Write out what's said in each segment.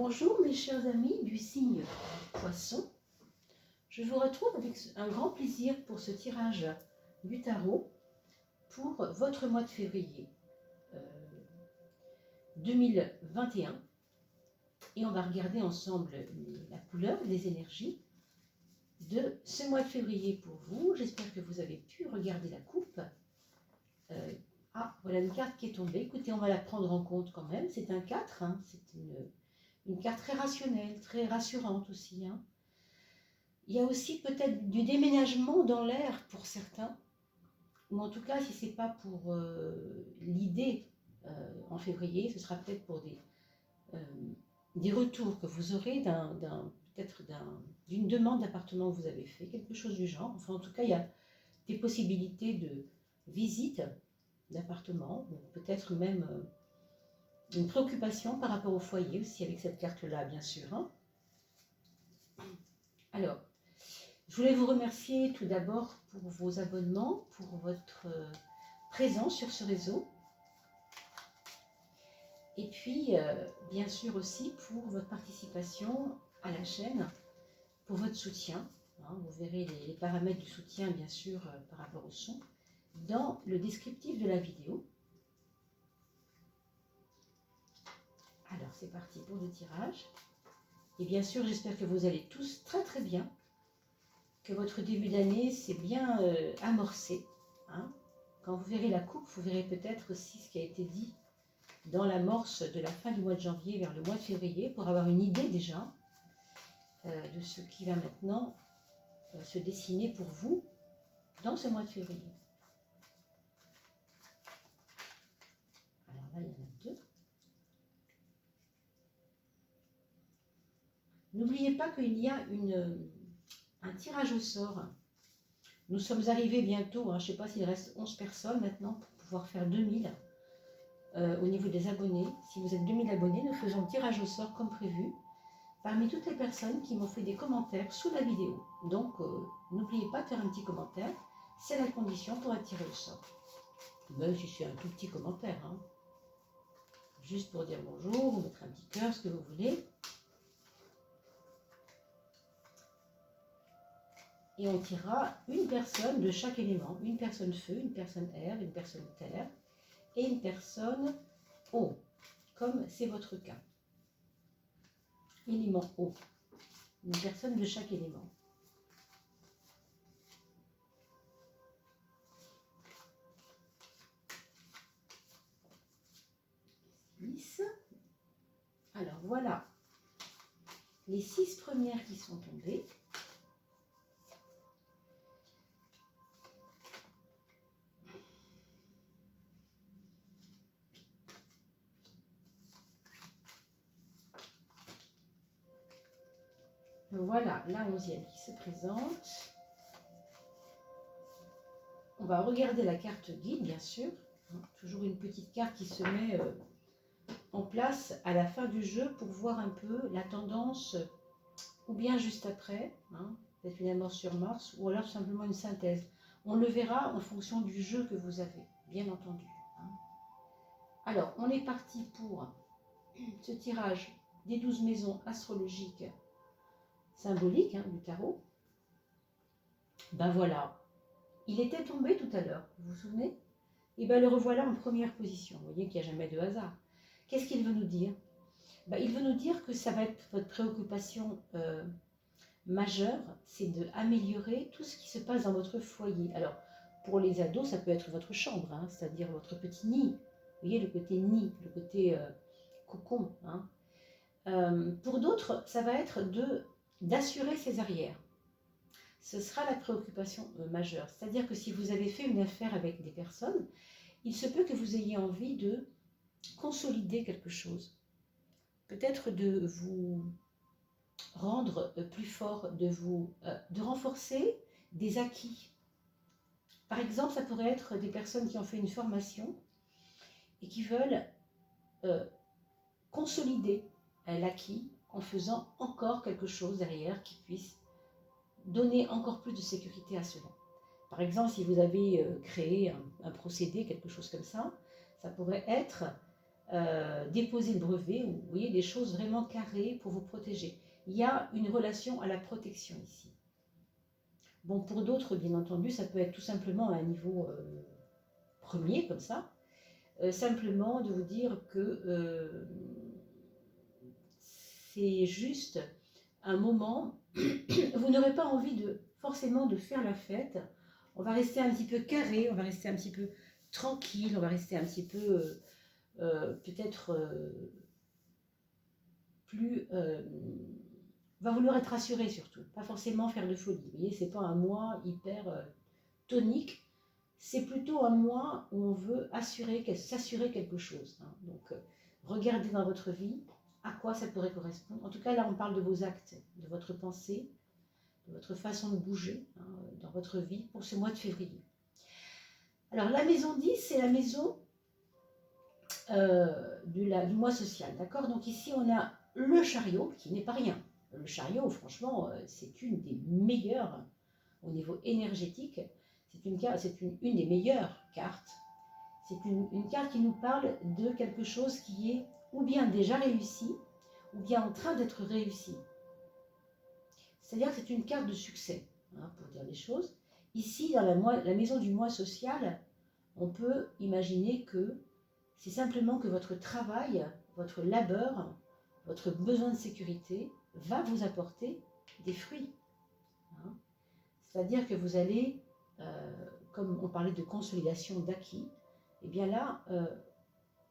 Bonjour mes chers amis du signe Poisson. Je vous retrouve avec un grand plaisir pour ce tirage du tarot pour votre mois de février 2021. Et on va regarder ensemble la couleur, les énergies de ce mois de février pour vous. J'espère que vous avez pu regarder la coupe. Voilà une carte qui est tombée. Écoutez, on va la prendre en compte quand même. C'est un 4, hein. C'est une carte très rationnelle, très rassurante aussi. Hein. Il y a aussi peut-être du déménagement dans l'air pour certains. Ou en tout cas, si ce n'est pas pour l'idée en février, ce sera peut-être pour des retours que vous aurez d'une demande d'appartement que vous avez fait, quelque chose du genre. Enfin, en tout cas, il y a des possibilités de visite d'appartement, peut-être même une préoccupation par rapport au foyer aussi avec cette carte-là, bien sûr. Hein. Alors, je voulais vous remercier tout d'abord pour vos abonnements, pour votre présence sur ce réseau. Et puis, bien sûr aussi pour votre participation à la chaîne, pour votre soutien. Hein, vous verrez les paramètres du soutien, bien sûr, par rapport au son, dans le descriptif de la vidéo. Alors, c'est parti pour le tirage. Et bien sûr, j'espère que vous allez tous très très bien, que votre début d'année s'est bien amorcé. Hein. Quand vous verrez la coupe, vous verrez peut-être aussi ce qui a été dit dans l'amorce de la fin du mois de janvier vers le mois de février, pour avoir une idée déjà de ce qui va maintenant se dessiner pour vous dans ce mois de février. Alors là, il y en a deux. N'oubliez pas qu'il y a un tirage au sort. Nous sommes arrivés bientôt, hein, je ne sais pas s'il reste 11 personnes maintenant pour pouvoir faire 2000 au niveau des abonnés. Si vous êtes 2000 abonnés, nous faisons le tirage au sort comme prévu parmi toutes les personnes qui m'ont fait des commentaires sous la vidéo. Donc, n'oubliez pas de faire un petit commentaire, c'est la condition pour être tiré au sort. Même si c'est un tout petit commentaire, hein. Juste pour dire bonjour, vous mettre un petit cœur, ce que vous voulez. Et on tirera une personne de chaque élément. Une personne feu, une personne air, une personne terre et une personne eau, comme c'est votre cas. Élément eau. Une personne de chaque élément. Alors voilà les 6 premières qui sont tombées. Voilà la 11e qui se présente. On va regarder la carte guide, bien sûr. Toujours une petite carte qui se met en place à la fin du jeu pour voir un peu la tendance, ou bien juste après, hein, peut-être une amorce sur Mars, ou alors simplement une synthèse. On le verra en fonction du jeu que vous avez, bien entendu. Hein. Alors, on est parti pour ce tirage des 12 maisons astrologiques symboliques, hein, du tarot. Ben voilà, il était tombé tout à l'heure, vous vous souvenez? Et bien le revoilà en première position. Vous voyez qu'il n'y a jamais de hasard. Qu'est-ce qu'il veut nous dire? Ben, il veut nous dire que ça va être votre préoccupation majeure, c'est d'améliorer tout ce qui se passe dans votre foyer. Alors, pour les ados, ça peut être votre chambre, hein, c'est-à-dire votre petit nid. Vous voyez, le côté nid, le côté cocon. Hein. Pour d'autres, ça va être d'assurer ses arrières. Ce sera la préoccupation majeure. C'est-à-dire que si vous avez fait une affaire avec des personnes, il se peut que vous ayez envie de consolider quelque chose. Peut-être de vous rendre plus fort, de renforcer des acquis. Par exemple, ça pourrait être des personnes qui ont fait une formation et qui veulent consolider l'acquis en faisant encore quelque chose derrière qui puisse donner encore plus de sécurité à cela. Par exemple, si vous avez créé un procédé, quelque chose comme ça, ça pourrait être déposer le brevet, ou vous voyez des choses vraiment carrées pour vous protéger. Il y a une relation à la protection ici. Bon, pour d'autres, bien entendu, ça peut être tout simplement à un niveau premier, comme ça. Simplement de vous dire que c'est juste un moment, vous n'aurez pas envie forcément de faire la fête. On va rester un petit peu carré, on va rester un petit peu tranquille, on va rester un petit peu peut-être plus... va vouloir être rassuré surtout, pas forcément faire de folie. Vous voyez, c'est pas un mois hyper tonique, c'est plutôt un mois où on veut s'assurer quelque chose. Hein. Donc, regardez dans votre vie à quoi ça pourrait correspondre. En tout cas, là, on parle de vos actes, de votre pensée, de votre façon de bouger hein, dans votre vie pour ce mois de février. Alors, la maison 10, c'est la maison du mois social, d'accord? Donc ici, on a le chariot, qui n'est pas rien. Le chariot, franchement, c'est une des meilleures au niveau énergétique. C'est une des meilleures cartes. C'est une carte qui nous parle de quelque chose qui est ou bien déjà réussi, ou bien en train d'être réussi. C'est-à-dire que c'est une carte de succès, hein, pour dire les choses. Ici, dans la maison du mois social, on peut imaginer que c'est simplement que votre travail, votre labeur, votre besoin de sécurité va vous apporter des fruits. Hein. C'est-à-dire que vous allez, comme on parlait de consolidation d'acquis, et bien là,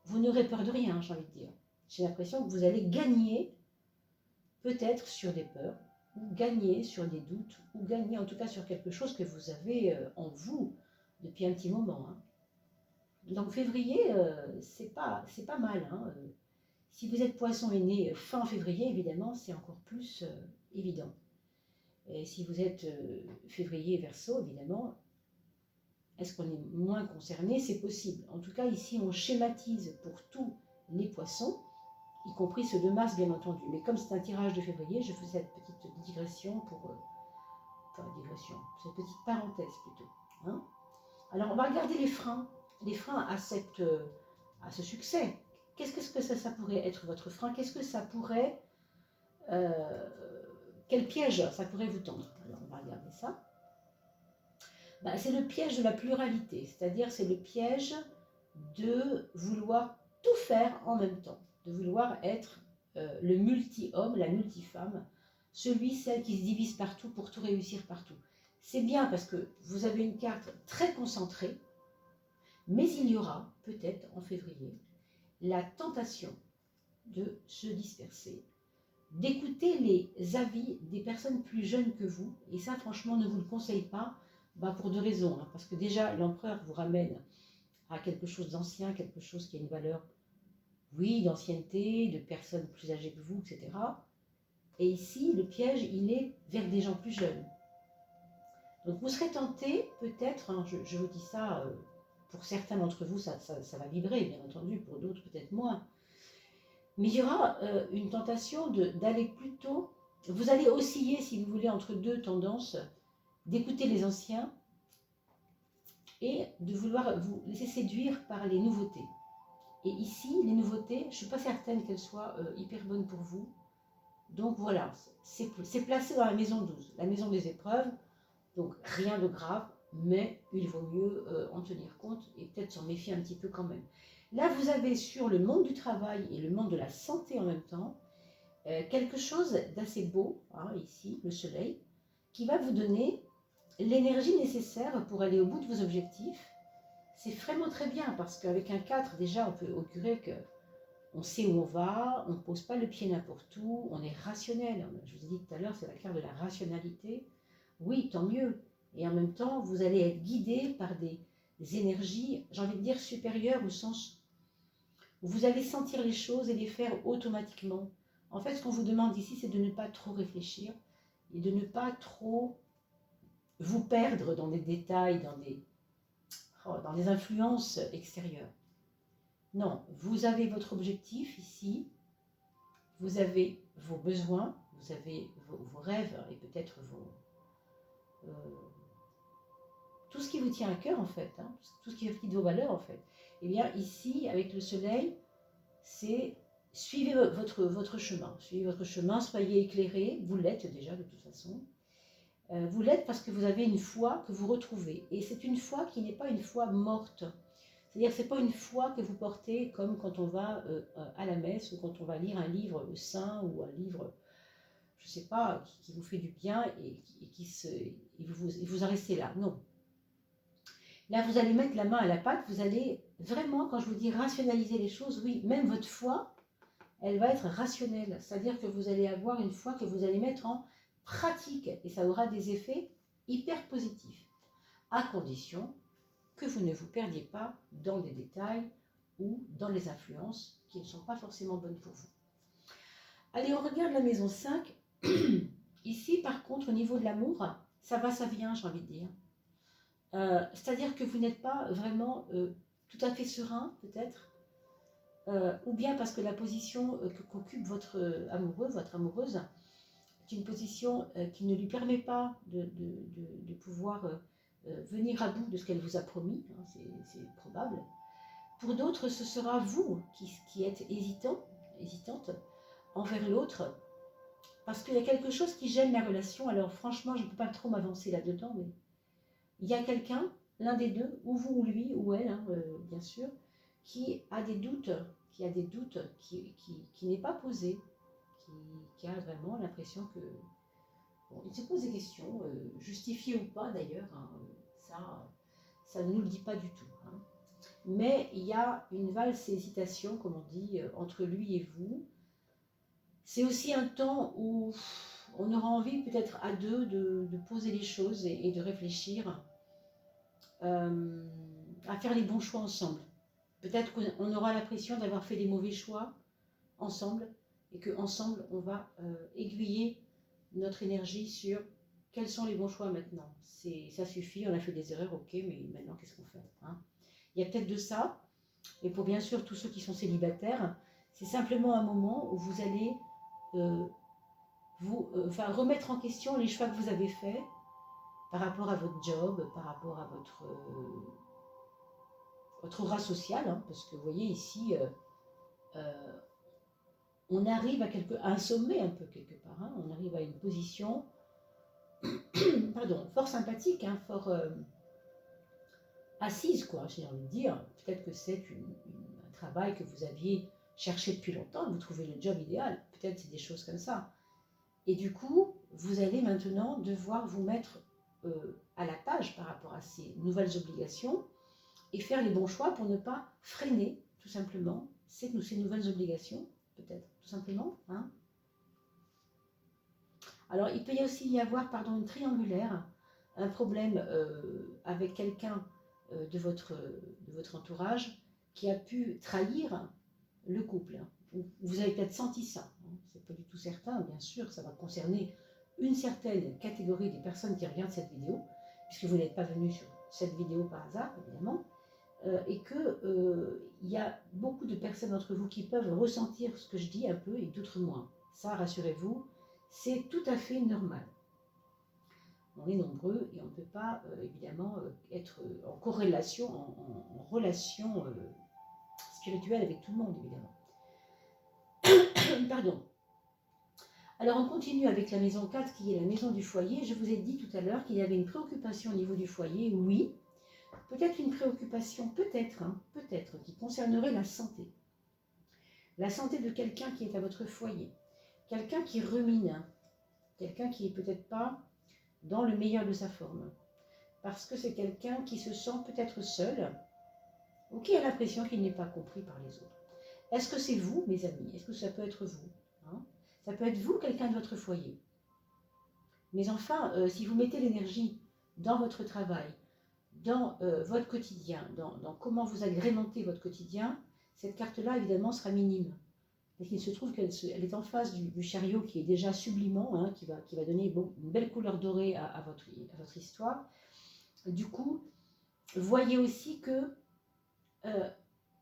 vous n'aurez peur de rien, j'ai envie de dire. J'ai l'impression que vous allez gagner peut-être sur des peurs, ou gagner sur des doutes, ou gagner en tout cas sur quelque chose que vous avez en vous depuis un petit moment. Hein. Donc février, c'est pas mal. Hein. Si vous êtes poisson et né fin février, évidemment, c'est encore plus évident. Et si vous êtes février verseau, évidemment, est-ce qu'on est moins concerné? C'est possible. En tout cas, ici, on schématise pour tous les poissons, y compris ceux de mars, bien entendu. Mais comme c'est un tirage de février, je fais cette petite digression cette petite parenthèse plutôt. Hein. Alors, on va regarder les freins à ce succès. Qu'est-ce que ça pourrait être votre frein? Qu'est-ce que ça pourrait... quel piège ça pourrait vous tendre? Alors, on va regarder ça. C'est le piège de la pluralité, c'est-à-dire c'est le piège de vouloir tout faire en même temps, de vouloir être le multi-homme, la multi-femme, celle qui se divise partout pour tout réussir partout. C'est bien parce que vous avez une carte très concentrée, mais il y aura peut-être en février la tentation de se disperser, d'écouter les avis des personnes plus jeunes que vous, et ça franchement ne vous le conseille pas, pour deux raisons, hein, parce que déjà l'empereur vous ramène à quelque chose d'ancien, quelque chose qui a une valeur, oui, d'ancienneté, de personnes plus âgées que vous, etc. Et ici, le piège, il est vers des gens plus jeunes. Donc vous serez tenté, peut-être, hein, je vous dis ça, pour certains d'entre vous, ça va vibrer, bien entendu, pour d'autres peut-être moins. Mais il y aura une tentation d'aller plutôt, vous allez osciller, si vous voulez, entre deux tendances, d'écouter les anciens et de vouloir vous laisser séduire par les nouveautés. Et ici, les nouveautés, je ne suis pas certaine qu'elles soient hyper bonnes pour vous. Donc voilà, c'est placé dans la maison 12, la maison des épreuves. Donc rien de grave, mais il vaut mieux en tenir compte et peut-être s'en méfier un petit peu quand même. Là, vous avez sur le monde du travail et le monde de la santé en même temps, quelque chose d'assez beau, hein, ici, le soleil, qui va vous donner l'énergie nécessaire pour aller au bout de vos objectifs. C'est vraiment très bien parce qu'avec un 4, déjà, on peut augurer qu'on sait où on va, on ne pose pas le pied n'importe où, on est rationnel. Je vous ai dit tout à l'heure, c'est la carte de la rationalité. Oui, tant mieux. Et en même temps, vous allez être guidé par des énergies, j'ai envie de dire, supérieures au sens où vous allez sentir les choses et les faire automatiquement. En fait, ce qu'on vous demande ici, c'est de ne pas trop réfléchir et de ne pas trop vous perdre dans des détails, dans des influences extérieures. Non, vous avez votre objectif ici, vous avez vos besoins, vous avez vos rêves et peut-être tout ce qui vous tient à cœur en fait, hein, tout ce qui fait partie de vos valeurs en fait. Et bien ici, avec le soleil, c'est suivez votre chemin. Suivez votre chemin, soyez éclairés. Vous l'êtes déjà de toute façon. Vous l'êtes parce que vous avez une foi que vous retrouvez. Et c'est une foi qui n'est pas une foi morte. C'est-à-dire que ce n'est pas une foi que vous portez comme quand on va à la messe ou quand on va lire un livre saint ou un livre, je ne sais pas, qui vous fait du bien et vous en restez là. Non. Là, vous allez mettre la main à la pâte, vous allez vraiment, quand je vous dis rationaliser les choses, oui, même votre foi, elle va être rationnelle. C'est-à-dire que vous allez avoir une foi que vous allez mettre en pratique et ça aura des effets hyper positifs, à condition que vous ne vous perdiez pas dans des détails ou dans les influences qui ne sont pas forcément bonnes pour vous. Allez, on regarde la maison 5. Ici, par contre, au niveau de l'amour, ça va, ça vient, j'ai envie de dire. C'est-à-dire que vous n'êtes pas vraiment tout à fait serein, peut-être, ou bien parce que la position qu'occupe votre amoureux, votre amoureuse, est une position qui ne lui permet pas de pouvoir venir à bout de ce qu'elle vous a promis, hein, c'est probable. Pour d'autres, ce sera vous qui êtes hésitante envers l'autre, parce qu'il y a quelque chose qui gêne la relation. Alors franchement, je ne peux pas trop m'avancer là-dedans, mais il y a quelqu'un, l'un des deux, ou vous ou lui, ou elle, hein, bien sûr, qui a des doutes, qui n'est pas posé, qui a vraiment l'impression que... Bon, il se pose des questions, justifiées ou pas d'ailleurs, hein, ça ne nous le dit pas du tout. Hein. Mais il y a une valse hésitation, comme on dit, entre lui et vous. C'est aussi un temps où on aura envie peut-être à deux de poser les choses et de réfléchir à faire les bons choix ensemble. Peut-être qu'on aura l'impression d'avoir fait des mauvais choix ensemble et qu'ensemble on va aiguiller notre énergie sur quels sont les bons choix maintenant. Ça suffit, on a fait des erreurs, ok, mais maintenant qu'est-ce qu'on fait, hein? Il y a peut-être de ça, et pour bien sûr tous ceux qui sont célibataires, c'est simplement un moment où vous allez remettre en question les choix que vous avez faits par rapport à votre job, par rapport à votre aura sociale, hein, parce que vous voyez ici, on arrive à un sommet un peu quelque part, hein, on arrive à une position pardon, fort sympathique, hein, fort assise, quoi, j'ai envie de dire. Peut-être que c'est un travail que vous aviez cherché depuis longtemps, vous trouvez le job idéal, peut-être c'est des choses comme ça. Et du coup, vous allez maintenant devoir vous mettre à la page par rapport à ces nouvelles obligations et faire les bons choix pour ne pas freiner, tout simplement, ces nouvelles obligations, peut-être, tout simplement. Hein. Alors, il peut y aussi y avoir, une triangulaire, un problème avec quelqu'un de votre entourage qui a pu trahir le couple. Hein. Vous avez peut-être senti ça, hein. C'est pas du tout certain, bien sûr, ça va concerner une certaine catégorie des personnes qui regardent cette vidéo, puisque vous n'êtes pas venu sur cette vidéo par hasard, évidemment, et qu'il y a beaucoup de personnes d'entre vous qui peuvent ressentir ce que je dis un peu et d'autres moins. Ça, rassurez-vous, c'est tout à fait normal. On est nombreux et on ne peut pas, évidemment, être en corrélation, en relation spirituelle avec tout le monde, évidemment. Pardon. Alors, on continue avec la maison 4, qui est la maison du foyer. Je vous ai dit tout à l'heure qu'il y avait une préoccupation au niveau du foyer, oui. Peut-être une préoccupation, peut-être, qui concernerait la santé. La santé de quelqu'un qui est à votre foyer. Quelqu'un qui rumine, quelqu'un qui n'est peut-être pas dans le meilleur de sa forme. Parce que c'est quelqu'un qui se sent peut-être seul ou qui a l'impression qu'il n'est pas compris par les autres. Est-ce que c'est vous, mes amis? Est-ce que ça peut être vous, hein? Ça peut être vous, quelqu'un de votre foyer. Mais enfin, si vous mettez l'énergie dans votre travail, dans votre quotidien, dans comment vous agrémentez votre quotidien, cette carte-là, évidemment, sera minime. Parce qu'il se trouve qu'elle est en face du chariot qui est déjà sublimant, hein, qui va donner une belle couleur dorée à votre histoire. Du coup, voyez aussi que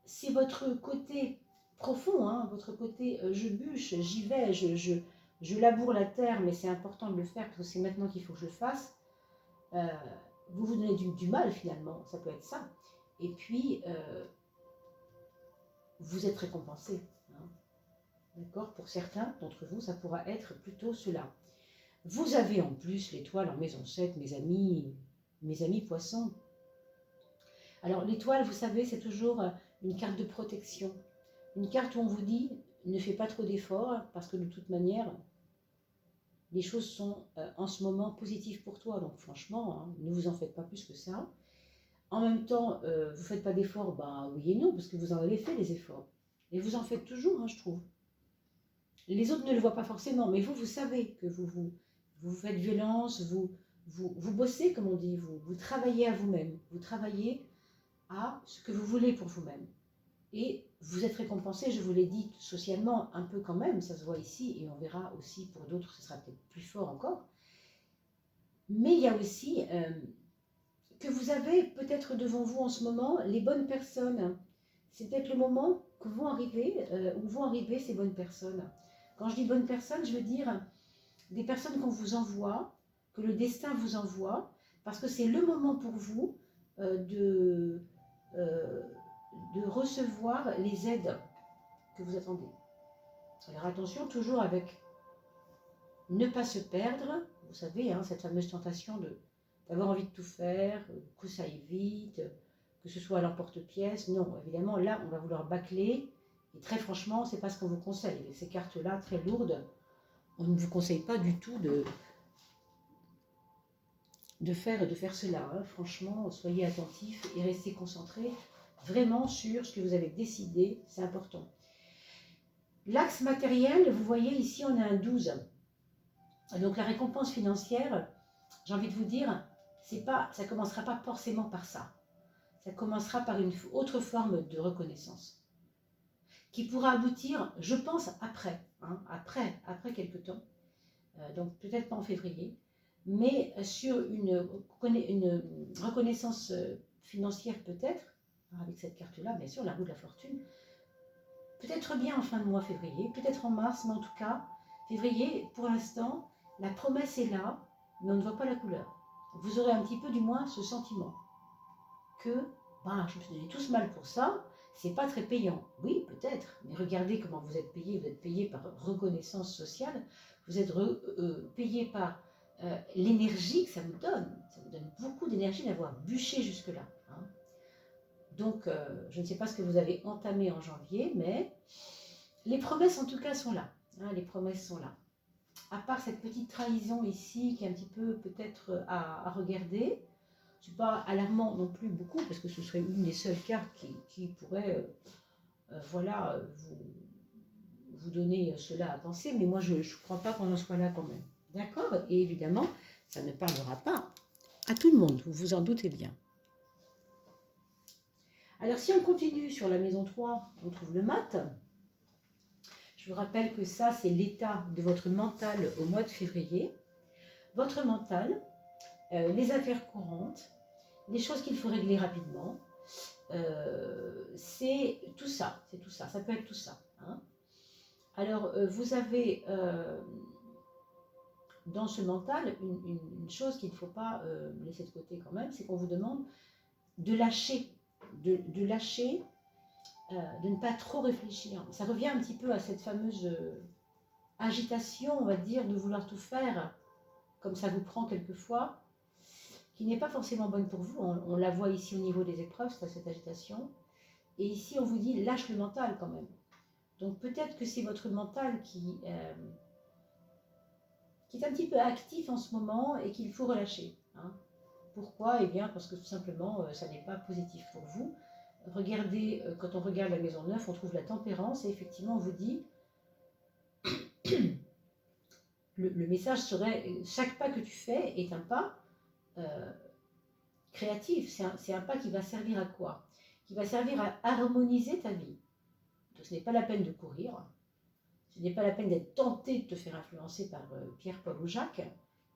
c'est votre côté profond, hein, votre côté je bûche, j'y vais, je laboure la terre, mais c'est important de le faire parce que c'est maintenant qu'il faut que je le fasse. Vous vous donnez du mal finalement, ça peut être ça. Et puis, vous êtes récompensé. D'accord? Pour certains d'entre vous, ça pourra être plutôt cela. Vous avez en plus l'étoile en maison 7, mes amis poissons. Alors l'étoile, vous savez, c'est toujours une carte de protection. Une carte où on vous dit, ne fais pas trop d'efforts, parce que de toute manière, les choses sont en ce moment positives pour toi. Donc franchement, hein, ne vous en faites pas plus que ça. En même temps, vous ne faites pas d'efforts, bah oui et non, parce que vous en avez fait des efforts. Et vous en faites toujours, hein, je trouve. Les autres ne le voient pas forcément, mais vous savez que vous faites violence, vous bossez, comme on dit, vous travaillez à vous-même, vous travaillez à ce que vous voulez pour vous-même. Et vous êtes récompensé, je vous l'ai dit, socialement, un peu quand même, ça se voit ici, et on verra aussi pour d'autres, ce sera peut-être plus fort encore. Mais il y a aussi que vous avez peut-être devant vous en ce moment les bonnes personnes. C'est peut-être le moment que vont arriver, où vont arriver ces bonnes personnes. Quand je dis bonnes personnes, je veux dire des personnes qu'on vous envoie, que le destin vous envoie, parce que c'est le moment pour vous de recevoir les aides que vous attendez. Alors attention, toujours avec ne pas se perdre, vous savez, hein, cette fameuse tentation d'avoir envie de tout faire, que ça aille vite, que ce soit à l'emporte-pièce. Non, évidemment, là, on va vouloir bâcler, et très franchement, c'est pas ce qu'on vous conseille. Avec ces cartes-là, très lourdes, on ne vous conseille pas du tout de faire cela. Hein. Franchement, soyez attentifs et restez concentrés vraiment sur ce que vous avez décidé, c'est important. L'axe matériel, vous voyez ici, on a un 12. Donc la récompense financière, j'ai envie de vous dire, ça ne commencera pas forcément par ça. Ça commencera par une autre forme de reconnaissance qui pourra aboutir, je pense, après, hein, après quelque temps, donc peut-être pas en février, mais sur une reconnaissance financière peut-être, avec cette carte-là, bien sûr, la roue de la fortune, peut-être bien en fin de mois février, peut-être en mars, mais en tout cas, février, pour l'instant, la promesse est là, mais on ne voit pas la couleur. Vous aurez un petit peu du moins ce sentiment que, je me suis donné tout ce mal pour ça, c'est pas très payant. Oui, peut-être, mais regardez comment vous êtes payé par reconnaissance sociale, vous êtes payé par l'énergie que ça vous donne beaucoup d'énergie d'avoir bûché jusque-là. Hein. Donc, je ne sais pas ce que vous avez entamé en janvier, mais les promesses en tout cas sont là. Hein, les promesses sont là. À part cette petite trahison ici qui est un petit peu peut-être à regarder, ce n'est pas alarmant non plus beaucoup parce que ce serait une des seules cartes qui pourrait voilà, vous donner cela à penser, mais moi je ne crois pas qu'on en soit là quand même. D'accord? Et évidemment, ça ne parlera pas à tout le monde, vous vous en doutez bien. Alors si on continue sur la maison 3, on trouve le mat. Je vous rappelle que ça, c'est l'état de votre mental au mois de février. Votre mental, les affaires courantes, les choses qu'il faut régler rapidement, c'est tout ça, ça peut être tout ça. Hein. Alors, vous avez dans ce mental une chose qu'il ne faut pas laisser de côté quand même, c'est qu'on vous demande de lâcher, de lâcher, de ne pas trop réfléchir. Ça revient un petit peu à cette fameuse agitation, on va dire, de vouloir tout faire comme ça vous prend quelquefois, qui n'est pas forcément bonne pour vous. On la voit ici au niveau des épreuves, cette agitation. Et ici, on vous dit, lâche le mental quand même. Donc peut-être que c'est votre mental qui est un petit peu actif en ce moment et qu'il faut relâcher. Hein. Pourquoi? Eh bien, parce que tout simplement, ça n'est pas positif pour vous. Regardez, quand on regarde la maison 9, on trouve la tempérance et effectivement, on vous dit, le message serait, chaque pas que tu fais est un pas créatif, c'est un pas qui va servir à quoi? Qui va servir à harmoniser ta vie. Donc ce n'est pas la peine de courir, ce n'est pas la peine d'être tenté de te faire influencer par Pierre, Paul ou Jacques.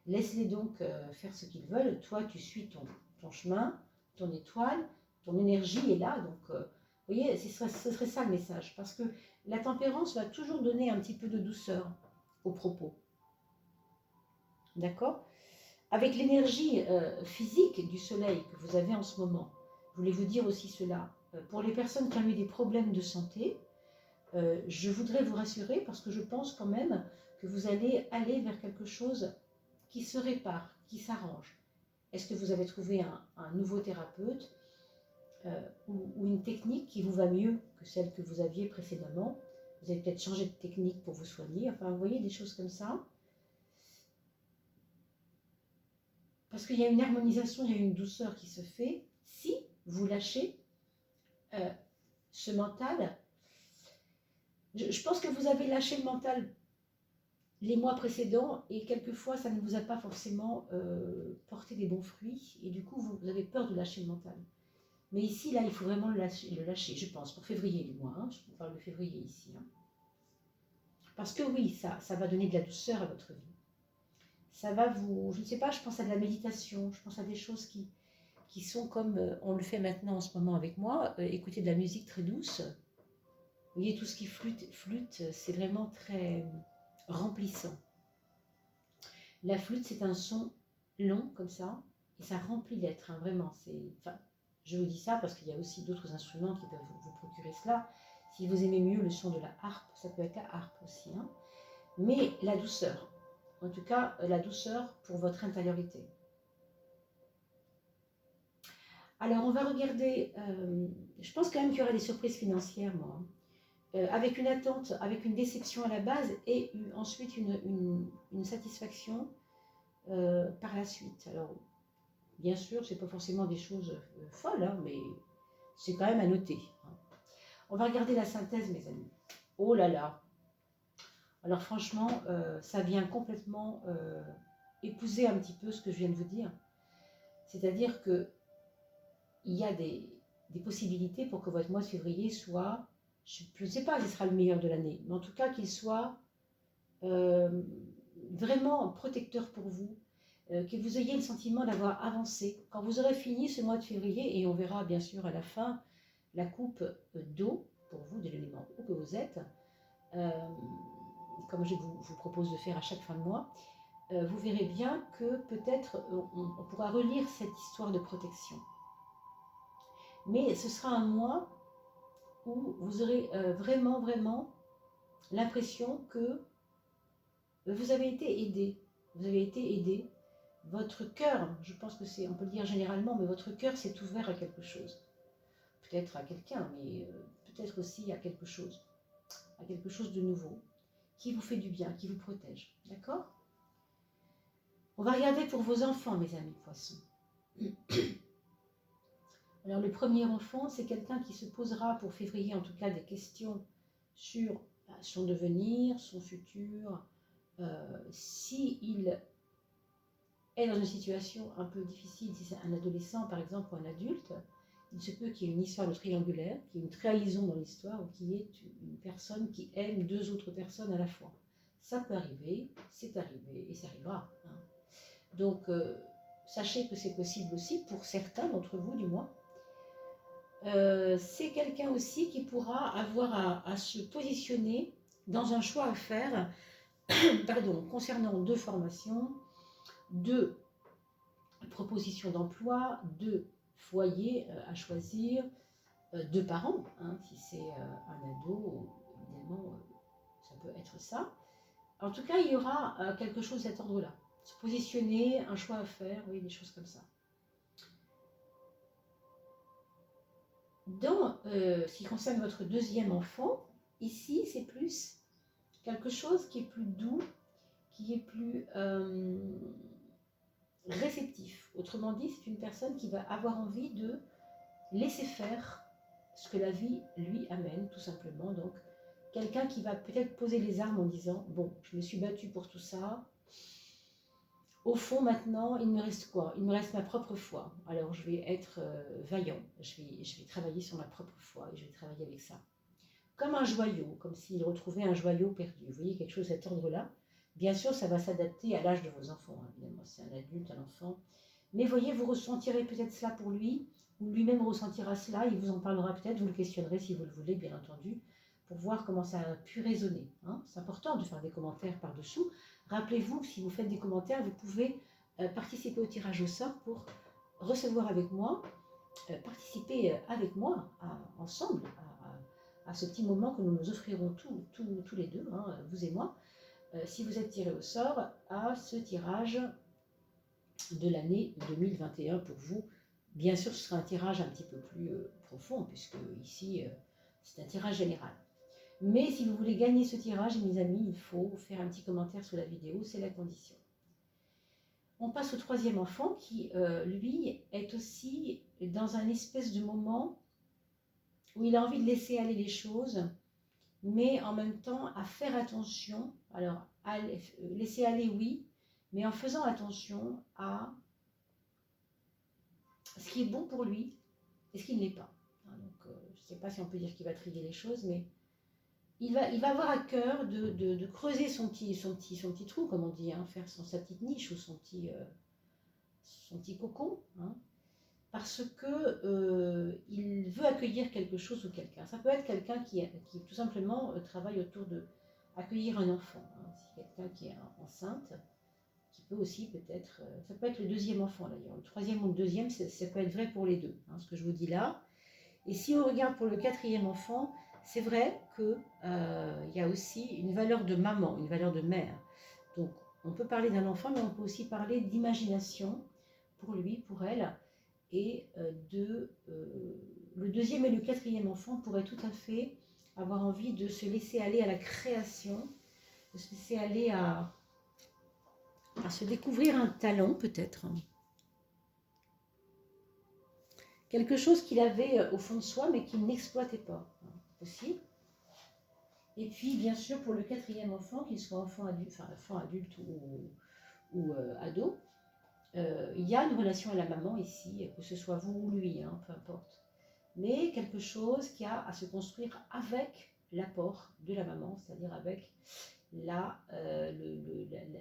Laisse-les donc faire ce qu'ils veulent. Toi, tu suis ton chemin, ton étoile, ton énergie est là. Donc, vous voyez, ce serait ça le message. Parce que la tempérance va toujours donner un petit peu de douceur aux propos. D'accord? Avec l'énergie physique du soleil que vous avez en ce moment, voulez-vous dire aussi cela, pour les personnes qui ont eu des problèmes de santé, Je voudrais vous rassurer parce que je pense quand même que vous allez aller vers quelque chose qui se répare, qui s'arrange. Est-ce que vous avez trouvé un nouveau thérapeute ou une technique qui vous va mieux que celle que vous aviez précédemment? Vous avez peut-être changé de technique pour vous soigner. Enfin, vous voyez des choses comme ça. Parce qu'il y a une harmonisation, il y a une douceur qui se fait si vous lâchez ce mental. Je pense que vous avez lâché le mental les mois précédents et quelquefois ça ne vous a pas forcément porté des bons fruits et du coup vous avez peur de lâcher le mental. Mais ici, là, il faut vraiment le lâcher, je pense, pour février du mois. Hein, je parle de février ici. Hein. Parce que oui, ça va donner de la douceur à votre vie. Ça va vous, je ne sais pas, je pense à de la méditation, je pense à des choses qui sont comme on le fait maintenant en ce moment avec moi, écouter de la musique très douce. Vous voyez, tout ce qui flûte, c'est vraiment très remplissant. La flûte, c'est un son long comme ça, et ça remplit l'être, hein, vraiment. Enfin, je vous dis ça parce qu'il y a aussi d'autres instruments qui peuvent vous procurer cela. Si vous aimez mieux le son de la harpe, ça peut être la harpe aussi. Hein. Mais la douceur, en tout cas la douceur pour votre intériorité. Alors on va regarder, je pense quand même qu'il y aura des surprises financières, moi. Hein. Avec une attente, avec une déception à la base et ensuite une satisfaction par la suite. Alors, bien sûr, ce n'est pas forcément des choses folles, hein, mais c'est quand même à noter. Hein. On va regarder la synthèse, mes amis. Oh là là. Alors franchement, ça vient complètement épouser un petit peu ce que je viens de vous dire. C'est-à-dire qu'il y a des possibilités pour que votre mois de février soit... Je ne sais pas si ce sera le meilleur de l'année, mais en tout cas qu'il soit vraiment protecteur pour vous, que vous ayez le sentiment d'avoir avancé. Quand vous aurez fini ce mois de février, et on verra bien sûr à la fin la coupe d'eau, pour vous, de l'élément eau que vous êtes, comme je vous propose de faire à chaque fin de mois, vous verrez bien que peut-être on pourra relire cette histoire de protection. Mais ce sera un mois où vous aurez vraiment l'impression que vous avez été aidé. Vous avez été aidé. Votre cœur, je pense que c'est, on peut le dire généralement, mais votre cœur s'est ouvert à quelque chose. Peut-être à quelqu'un, mais peut-être aussi à quelque chose de nouveau, qui vous fait du bien, qui vous protège. D'accord? On va regarder pour vos enfants, mes amis poissons. Alors le premier enfant, c'est quelqu'un qui se posera pour février en tout cas des questions sur son devenir, son futur, s'il est dans une situation un peu difficile, si c'est un adolescent par exemple ou un adulte, il se peut qu'il y ait une histoire de triangulaire, qu'il y ait une trahison dans l'histoire ou qu'il y ait une personne qui aime deux autres personnes à la fois. Ça peut arriver, c'est arrivé et ça arrivera. Hein. Donc sachez que c'est possible aussi pour certains d'entre vous du moins. C'est quelqu'un aussi qui pourra avoir à se positionner dans un choix à faire concernant deux formations, deux propositions d'emploi, deux foyers à choisir, deux parents, hein, si c'est un ado, évidemment ça peut être ça. En tout cas, il y aura quelque chose à cet ordre-là. Se positionner, un choix à faire, oui, des choses comme ça. Dans ce qui concerne votre deuxième enfant, ici c'est plus quelque chose qui est plus doux, qui est plus réceptif. Autrement dit, c'est une personne qui va avoir envie de laisser faire ce que la vie lui amène, tout simplement. Donc, quelqu'un qui va peut-être poser les armes en disant « Bon, je me suis battue pour tout ça. Au fond, maintenant, il me reste quoi? Il me reste ma propre foi. Alors, je vais être vaillant. Je vais travailler sur ma propre foi et je vais travailler avec ça. » Comme un joyau, comme s'il retrouvait un joyau perdu. Vous voyez, quelque chose de cet ordre-là. Bien sûr, ça va s'adapter à l'âge de vos enfants, hein, évidemment. C'est un adulte, un enfant. Mais voyez, vous ressentirez peut-être cela pour lui, ou lui-même ressentira cela, il vous en parlera peut-être, vous le questionnerez si vous le voulez, bien entendu, pour voir comment ça a pu résonner. Hein. C'est important de faire des commentaires par-dessous. Rappelez-vous que si vous faites des commentaires, vous pouvez participer au tirage au sort pour recevoir avec moi, participer avec moi, ensemble, à ce petit moment que nous nous offrirons tous les deux, hein, vous et moi, si vous êtes tiré au sort, à ce tirage de l'année 2021 pour vous. Bien sûr, ce sera un tirage un petit peu plus profond, puisque ici, c'est un tirage général. Mais si vous voulez gagner ce tirage, mes amis, il faut faire un petit commentaire sous la vidéo, c'est la condition. On passe au troisième enfant qui, lui, est aussi dans un espèce de moment où il a envie de laisser aller les choses, mais en même temps à faire attention. Alors, à laisser aller, oui, mais en faisant attention à ce qui est bon pour lui et ce qui ne l'est pas. Donc, je ne sais pas si on peut dire qu'il va trier les choses, mais il va avoir à cœur de creuser son petit trou, comme on dit, hein, faire sa petite niche ou son petit cocon, hein, parce que il veut accueillir quelque chose ou quelqu'un. Ça peut être quelqu'un qui tout simplement travaille autour de accueillir un enfant. Hein. C'est quelqu'un qui est enceinte, qui peut aussi peut-être, ça peut être le deuxième enfant d'ailleurs, le troisième ou le deuxième, ça peut être vrai pour les deux, hein, ce que je vous dis là. Et si on regarde pour le quatrième enfant, c'est vrai qu'il y a aussi une valeur de maman, une valeur de mère. Donc on peut parler d'un enfant, mais on peut aussi parler d'imagination pour lui, pour elle. Et le deuxième et le quatrième enfant pourraient tout à fait avoir envie de se laisser aller à la création, de se laisser aller à se découvrir un talent peut-être. Quelque chose qu'il avait au fond de soi, mais qu'il n'exploitait pas. Possible. Et puis, bien sûr, pour le quatrième enfant, qu'il soit enfant adulte ou ado, il y a une relation à la maman ici, que ce soit vous ou lui, hein, peu importe. Mais quelque chose qui a à se construire avec l'apport de la maman, c'est-à-dire avec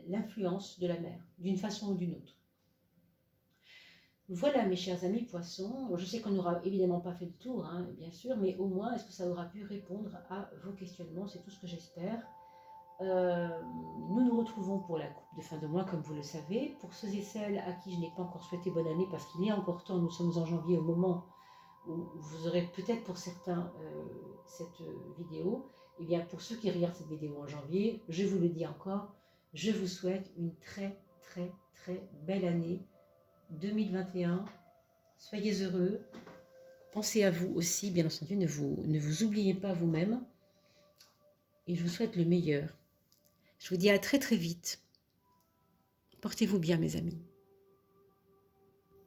l'influence de la mère, d'une façon ou d'une autre. Voilà mes chers amis poissons, je sais qu'on n'aura évidemment pas fait le tour, hein, bien sûr, mais au moins est-ce que ça aura pu répondre à vos questionnements, c'est tout ce que j'espère. Nous nous retrouvons pour la coupe de fin de mois, comme vous le savez. Pour ceux et celles à qui je n'ai pas encore souhaité bonne année, parce qu'il y a encore temps, nous sommes en janvier au moment où vous aurez peut-être pour certains cette vidéo. Et bien pour ceux qui regardent cette vidéo en janvier, je vous le dis encore, je vous souhaite une très très très belle année 2021. Soyez heureux. Pensez à vous aussi, bien entendu, ne vous oubliez pas vous-même. Et je vous souhaite le meilleur. Je vous dis à très très vite. Portez-vous bien mes amis.